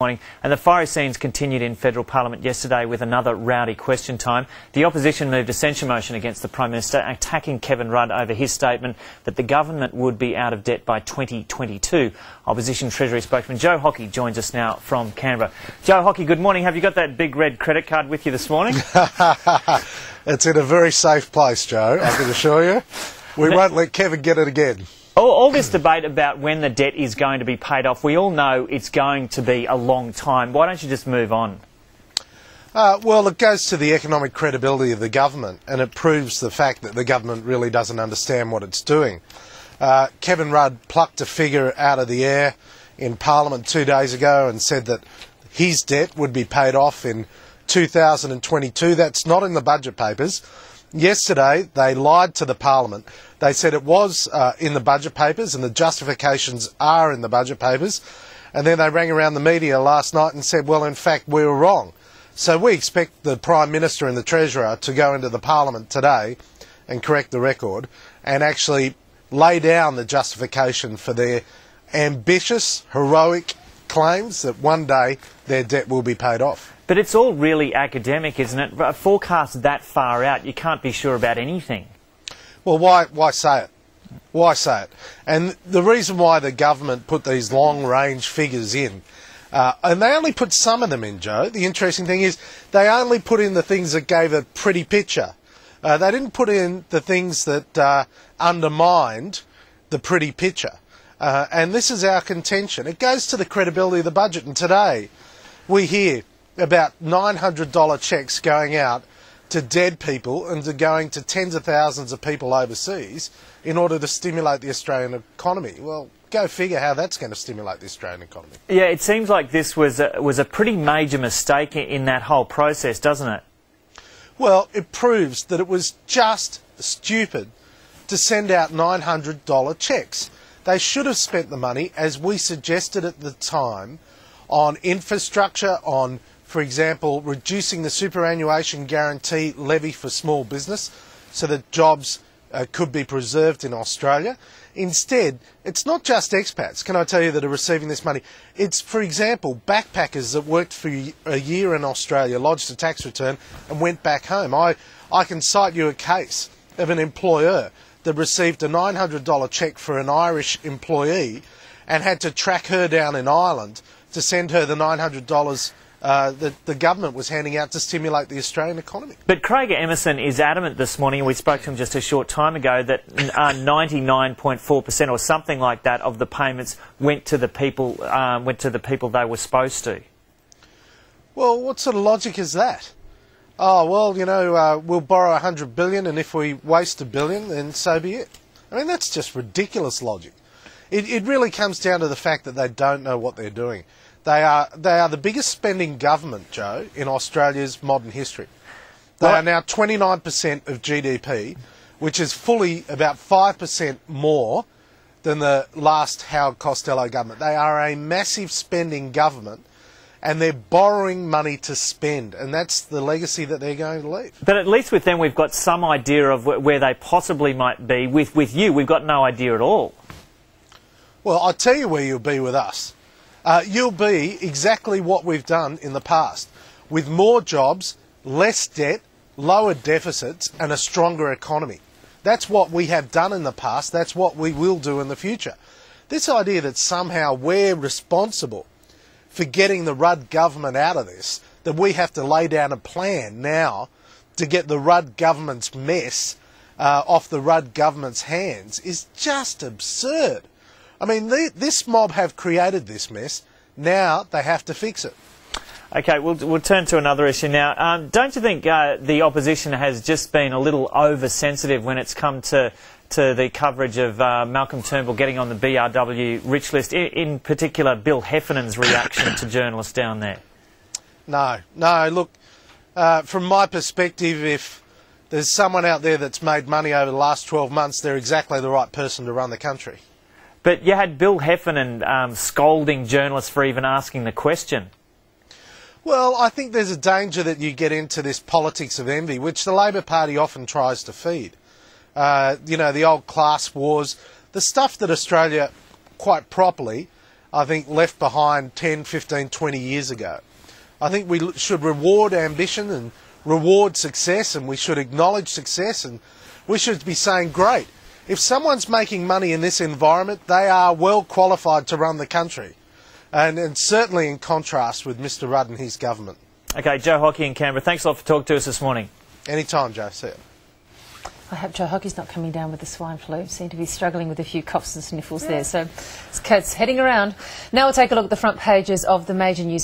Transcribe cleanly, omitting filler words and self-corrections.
Morning. And the fiery scenes continued in federal parliament yesterday with another rowdy question time. The opposition moved a censure motion against the Prime Minister, attacking Kevin Rudd over his statement that the government would be out of debt by 2022. Opposition Treasury spokesman Joe Hockey joins us now from Canberra. Joe Hockey, good morning. Have you got that big red credit card with you this morning? It's in a very safe place, Joe, I can assure you. We won't let Kevin get it again. All this debate about when the debt is going to be paid off, we all know it's going to be a long time. Why don't you just move on? Well, it goes to the economic credibility of the government, and it proves the fact that the government really doesn't understand what it's doing. Kevin Rudd plucked a figure out of the air in Parliament 2 days ago and said that his debt would be paid off in 2022. That's not in the budget papers. Yesterday, they lied to the Parliament. They said it was in the budget papers and the justifications are in the budget papers. And then they rang around the media last night and said, well, in fact, we were wrong. So we expect the Prime Minister and the Treasurer to go into the Parliament today and correct the record and actually lay down the justification for their ambitious, heroic claims that one day their debt will be paid off. But it's all really academic, isn't it? A forecast that far out, you can't be sure about anything. Well, why say it? Why say it? And the reason why the government put these long-range figures in, and they only put some of them in, Joe, the interesting thing is they only put in the things that gave a pretty picture. They didn't put in the things that undermined the pretty picture. And this is our contention. It goes to the credibility of the budget. And today we hear about $900 cheques going out to dead people and to going to tens of thousands of people overseas in order to stimulate the Australian economy. Well, go figure how that's going to stimulate the Australian economy. Yeah, it seems like this was a pretty major mistake in that whole process, doesn't it? Well, it proves that it was just stupid to send out $900 cheques. They should have spent the money, as we suggested at the time, on infrastructure, on, for example, reducing the superannuation guarantee levy for small business so that jobs could be preserved in Australia. Instead, it's not just expats, can I tell you, that are receiving this money. It's, for example, backpackers that worked for a year in Australia, lodged a tax return and went back home. I can cite you a case of an employer that received a $900 cheque for an Irish employee and had to track her down in Ireland to send her the $900 that the government was handing out to stimulate the Australian economy. But Craig Emerson is adamant this morning, and we spoke to him just a short time ago, that 99.4% or something like that of the payments went to the people they were supposed to. Well, what sort of logic is that? Oh, well, you know, we'll borrow $100 billion, and if we waste $1 billion, then so be it. I mean, that's just ridiculous logic. It really comes down to the fact that they don't know what they're doing. They are the biggest spending government, Joe, in Australia's modern history. They are now 29% of GDP, which is fully about 5% more than the last Howard Costello government. They are a massive spending government, and they're borrowing money to spend, and that's the legacy that they're going to leave. But at least with them we've got some idea of where they possibly might be. With you, we've got no idea at all. Well, I'll tell you where you'll be with us. You'll be exactly what we've done in the past, with more jobs, less debt, lower deficits and a stronger economy. That's what we have done in the past, that's what we will do in the future. This idea that somehow we're responsible for getting the Rudd government out of this, that we have to lay down a plan now to get the Rudd government's mess off the Rudd government's hands, is just absurd. I mean, this mob have created this mess. Now they have to fix it. OK, we'll turn to another issue now. Don't you think the opposition has just been a little oversensitive when it's come to the coverage of Malcolm Turnbull getting on the BRW rich list, in particular Bill Heffernan's reaction to journalists down there? No, look, from my perspective, if there's someone out there that's made money over the last 12 months, they're exactly the right person to run the country. But you had Bill Heffernan scolding journalists for even asking the question. Well, I think there's a danger that you get into this politics of envy, which the Labor Party often tries to feed. You know, the old class wars, the stuff that Australia quite properly I think, left behind 10, 15, 20 years ago. I think we should reward ambition and reward success, and we should acknowledge success, and we should be saying, great, if someone's making money in this environment, they are well qualified to run the country. And certainly in contrast with Mr Rudd and his government. Okay, Joe Hockey in Canberra, thanks a lot for talking to us this morning. Anytime, Joe. See you. I hope Joe Hockey's not coming down with the swine flu. Seem to be struggling with a few coughs and sniffles there. So it's heading around. Now we'll take a look at the front pages of the major newspapers.